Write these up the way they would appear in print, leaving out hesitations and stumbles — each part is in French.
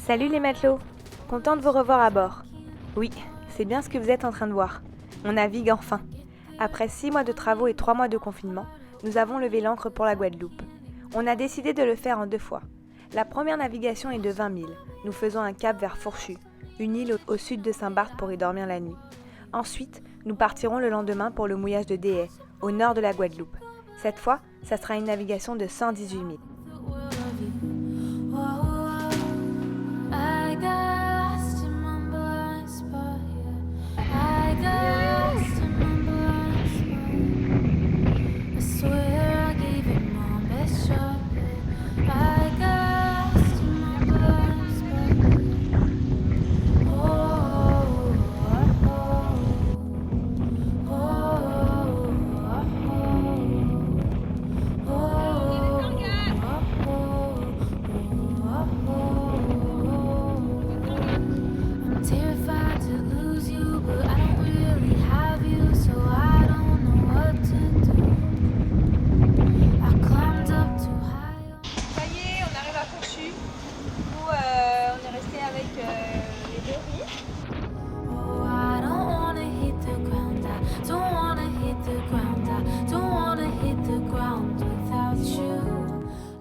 Salut les matelots, content de vous revoir à bord. Oui, c'est bien ce que vous êtes en train de voir. On navigue enfin. Après 6 mois de travaux et 3 mois de confinement, nous avons levé l'ancre pour la Guadeloupe. On a décidé de le faire en 2 fois. La première navigation est de 20 milles. Nous faisons un cap vers Fourchu, une île au sud de Saint-Barth pour y dormir la nuit. Ensuite, nous partirons le lendemain pour le mouillage de Déhay, au nord de la Guadeloupe. Cette fois, ça sera une navigation de 118 milles.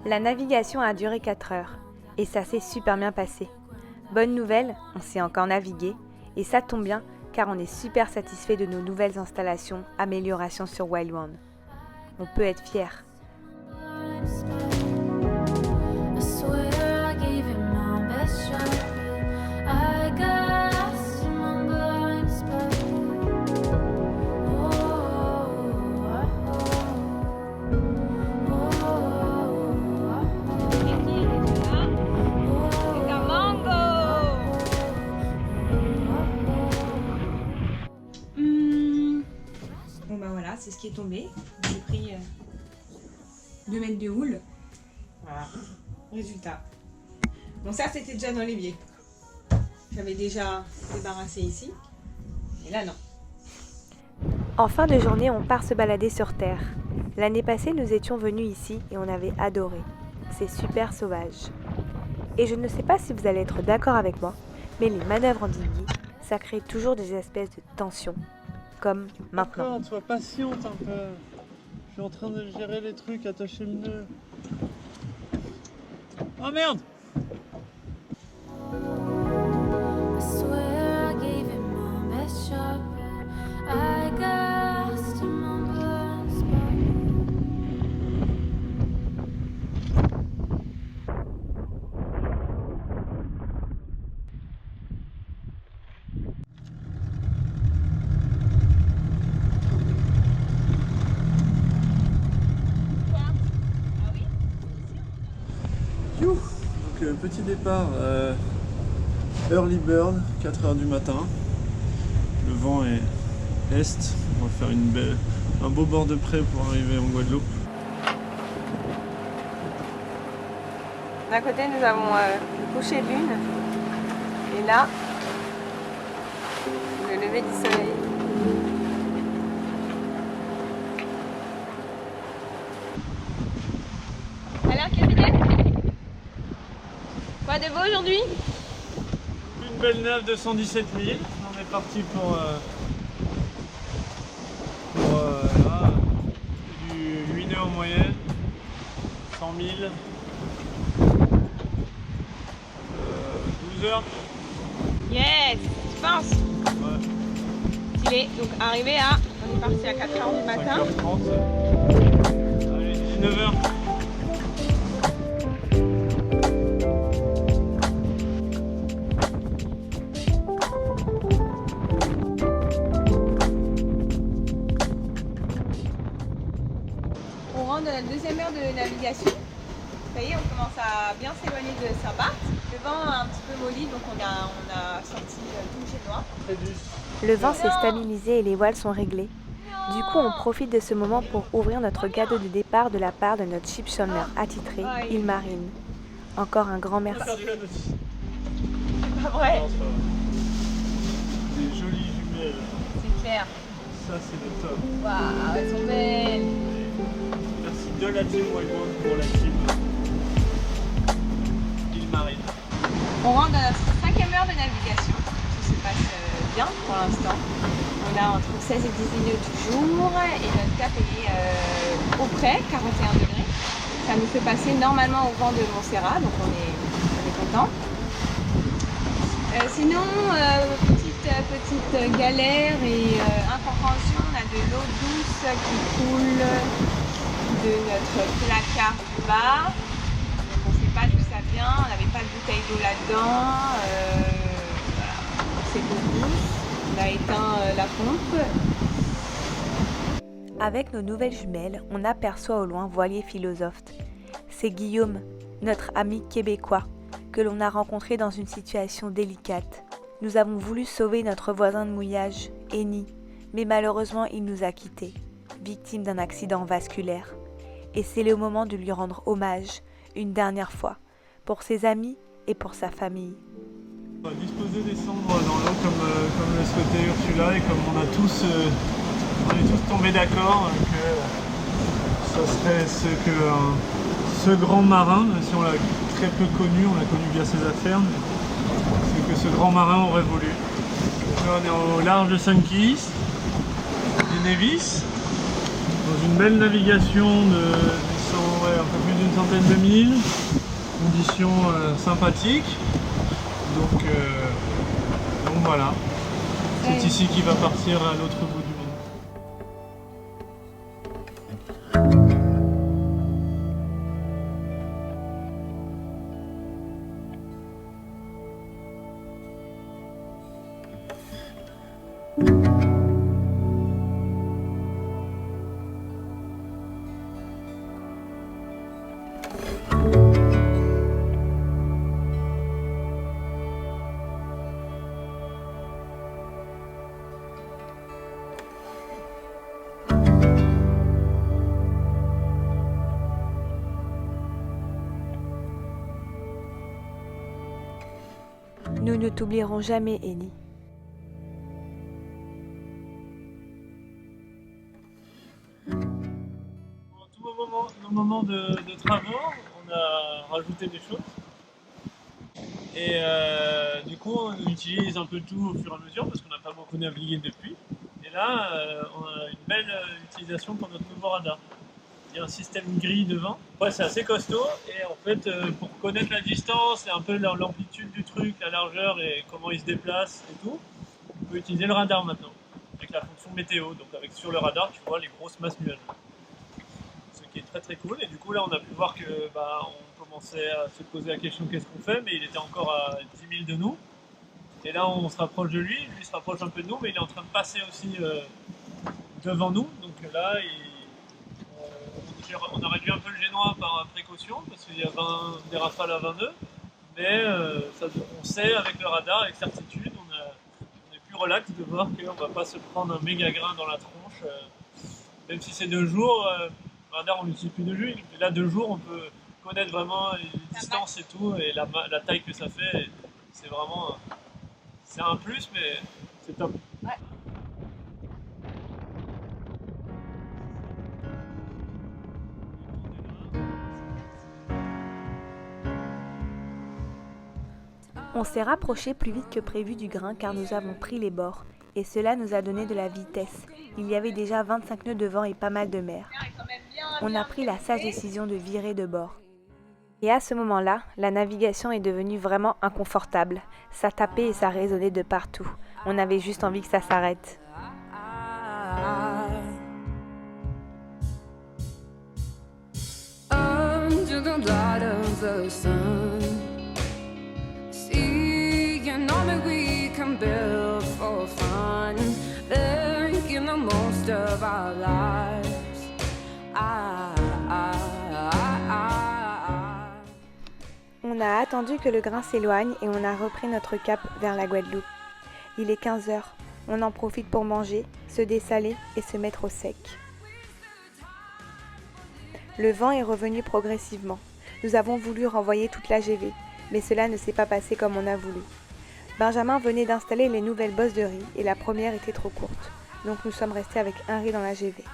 La navigation a duré 4 heures, et ça s'est super bien passé. Bonne nouvelle, on sait encore naviguer, et ça tombe bien, car on est super satisfait de nos nouvelles installations, améliorations sur Wild One. On peut être fiers. Bon bah voilà, c'est ce qui est tombé. J'ai pris 2 mètres de houle. Voilà, résultat. Bon ça c'était déjà dans l'évier. J'avais déjà débarrassé ici. Et là non. En fin de journée, on part se balader sur Terre. L'année passée, nous étions venus ici et on avait adoré. C'est super sauvage. Et je ne sais pas si vous allez être d'accord avec moi, mais les manœuvres en dinghy, ça crée toujours des espèces de tensions. Comme maintenant. D'accord, sois patiente un peu. Je suis en train de gérer les trucs, attacher le nœud. Oh merde! Donc petit départ, early bird, 4 h du matin. Le vent est est. On va faire un beau bord de près pour arriver en Guadeloupe. D'un côté, nous avons le coucher de lune. Et là, le lever du soleil. Alors, capitaine? Quoi de beau aujourd'hui? Une belle neuve de 117 000. On est parti pour là, du 8 nœuds en moyenne, 100 000, 12 heures. Yes, tu penses? Ouais. Stylé. Donc arrivé à, on est parti à 4h du matin. 5h30. Allez, 19h. On rentre dans la deuxième heure de navigation. Ça y est, on commence à bien s'éloigner de Saint-Barth. Le vent a un petit peu molli, donc on a sorti tout le jet noir. Le vent s'est stabilisé et les voiles sont réglées. Du coup, on profite de ce moment pour ouvrir notre cadeau de départ de la part de notre shipowner attitré, Ilmarine. Encore un grand merci. C'est pas vrai? Des jolies jumelles. C'est clair. Ça, c'est le top. Waouh, elles sont belles. Merci de la team Wild One pour la team Ilmarine. On rentre dans notre 5e heure de navigation. Tout se passe bien pour l'instant. On a entre 16 et 10 minutes toujours et notre cap est au près, 41 degrés. Ça nous fait passer normalement au vent de Montserrat, donc on est content. Sinon, petite galère et incompréhension, on a de l'eau douce qui coule de notre placard du bar. Donc on ne sait pas d'où ça vient, on n'avait pas de bouteille d'eau là-dedans. Voilà. C'est l'eau douce, on a éteint la pompe. Avec nos nouvelles jumelles, on aperçoit au loin Voilier Philosophe. C'est Guillaume, notre ami québécois, que l'on a rencontré dans une situation délicate. Nous avons voulu sauver notre voisin de mouillage, Eni, mais malheureusement il nous a quittés, victime d'un accident vasculaire. Et c'est le moment de lui rendre hommage, une dernière fois, pour ses amis et pour sa famille. On va disposer des cendres dans l'eau comme le souhaitait Ursula et comme on est tous tombés d'accord que ça serait ce grand marin, même si on l'a très peu connu, on l'a connu via ses affaires, c'est que ce grand marin aurait voulu. Là, on est au large de Saint-Quay, des Nevis, dans une belle navigation de un peu plus d'une centaine de milles, conditions sympathiques. Donc voilà, c'est ici qu'il va partir à l'autre bout du monde. Nous ne t'oublierons jamais, Eni. Au moment de travaux, on a rajouté des choses. Et du coup, on utilise un peu tout au fur et à mesure parce qu'on n'a pas beaucoup navigué depuis. Et là, on a une belle utilisation pour notre nouveau radar. Il y a un système gris devant. Ouais, c'est assez costaud et en fait, pour connaître la distance et un peu l'amplitude du truc, la largeur et comment il se déplace et tout, on peut utiliser le radar maintenant avec la fonction météo. Donc sur le radar, tu vois les grosses masses nuageuses. Ce qui est très très cool. Et du coup, là, on a pu voir que on commençait à se poser la question qu'est-ce qu'on fait, mais il était encore à 10 000 de nous. Et là, on se rapproche de lui se rapproche un peu de nous, mais il est en train de passer aussi devant nous. Donc là, on a réduit un peu le génois par précaution parce qu'il y a des rafales à 20 nœuds, mais on sait avec le radar, avec certitude, on est plus relax de voir qu'on ne va pas se prendre un méga grain dans la tronche, même si c'est 2 jours. Le radar, on l'utilise plus de lui, mais là 2 jours, on peut connaître vraiment les distances et tout, et la taille que ça fait. C'est vraiment c'est un plus, mais c'est top. Ouais. On s'est rapproché plus vite que prévu du grain car nous avons pris les bords et cela nous a donné de la vitesse. Il y avait déjà 25 nœuds de vent et pas mal de mer. On a pris la sage décision de virer de bord. Et à ce moment-là, la navigation est devenue vraiment inconfortable. Ça tapait et ça résonnait de partout. On avait juste envie que ça s'arrête. Under the light of the sun, seeing all that we can build for fun, making the most of our lives. On a attendu que le grain s'éloigne et on a repris notre cap vers la Guadeloupe. Il est 15h. On en profite pour manger, se dessaler et se mettre au sec. Le vent est revenu progressivement. Nous avons voulu renvoyer toute la GV, mais cela ne s'est pas passé comme on a voulu. Benjamin venait d'installer les nouvelles bosses de riz et la première était trop courte. Donc nous sommes restés avec un riz dans la GV.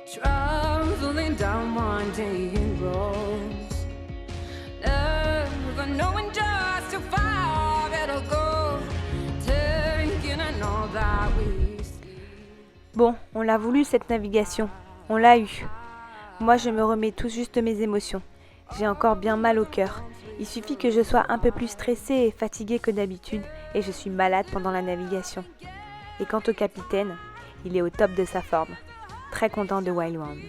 traveling down winding roads, never knowing just how far it'll go, taking in all that we see. Bon, on l'a voulu cette navigation, on l'a eue. Moi je me remets tout juste de mes émotions. J'ai encore bien mal au cœur. Il suffit que je sois un peu plus stressée et fatiguée que d'habitude et je suis malade pendant la navigation. Et quant au capitaine, il est au top de sa forme. Très content de Wild One.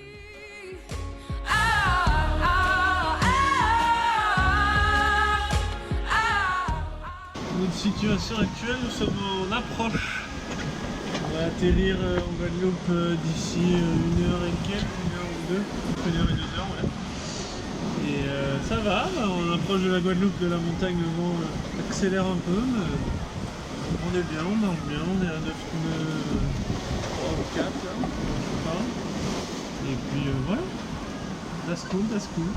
Notre situation actuelle, nous sommes en approche. On va atterrir en Guadeloupe d'ici 1 heure et quelques, 1 heure ou 2, 1 heure et 2 heures, ouais. Et ça va, on approche de la Guadeloupe, de la montagne, le vent accélère un peu, mais on est bien, on marche bien, on est à 9 nœuds 3 ou 4 là, je sais pas. Et puis voilà, that's cool, that's cool.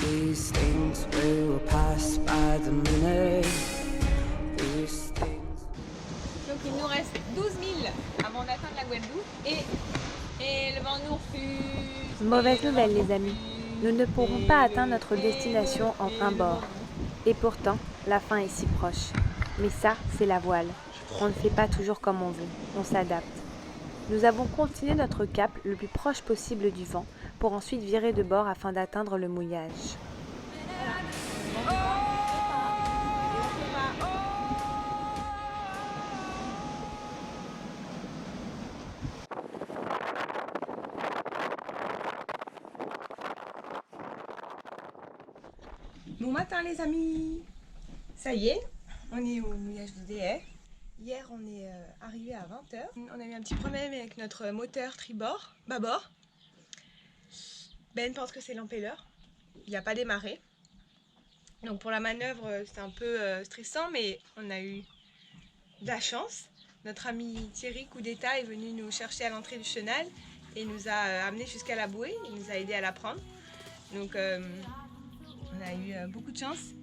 These things will pass by the minute. These things. Donc il nous reste 12 000 avant d'atteindre la Guadeloupe et le vent nous refuse. Mauvaise nouvelle les amis, nous ne pourrons pas atteindre notre destination en un bord. Et pourtant, la fin est si proche. Mais ça, c'est la voile. On ne fait pas toujours comme on veut, on s'adapte. Nous avons continué notre cap le plus proche possible du vent pour ensuite virer de bord afin d'atteindre le mouillage. Bon matin les amis. Ça y est, on est au mouillage de Déhay. Hier on est arrivé à 20 h. On a eu un petit problème avec notre moteur tribord, bâbord. Ben pense que c'est l'empelleur. Il n'a pas démarré. Donc pour la manœuvre c'est un peu stressant, mais on a eu de la chance. Notre ami Thierry Coup d'État est venu nous chercher à l'entrée du chenal et nous a amenés jusqu'à la bouée. Il nous a aidé à la prendre. Donc on a eu beaucoup de chance.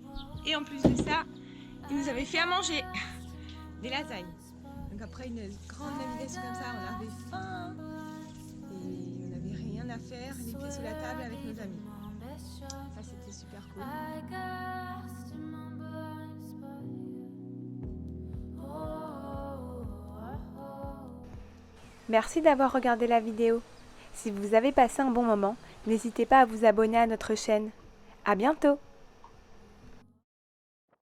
Et en plus de ça, il nous avait fait à manger des lasagnes. Donc après une grande navigation comme ça, on avait faim et on n'avait rien à faire, les pieds sous la table avec nos amis. Ça c'était super cool. Merci d'avoir regardé la vidéo. Si vous avez passé un bon moment, n'hésitez pas à vous abonner à notre chaîne. À bientôt!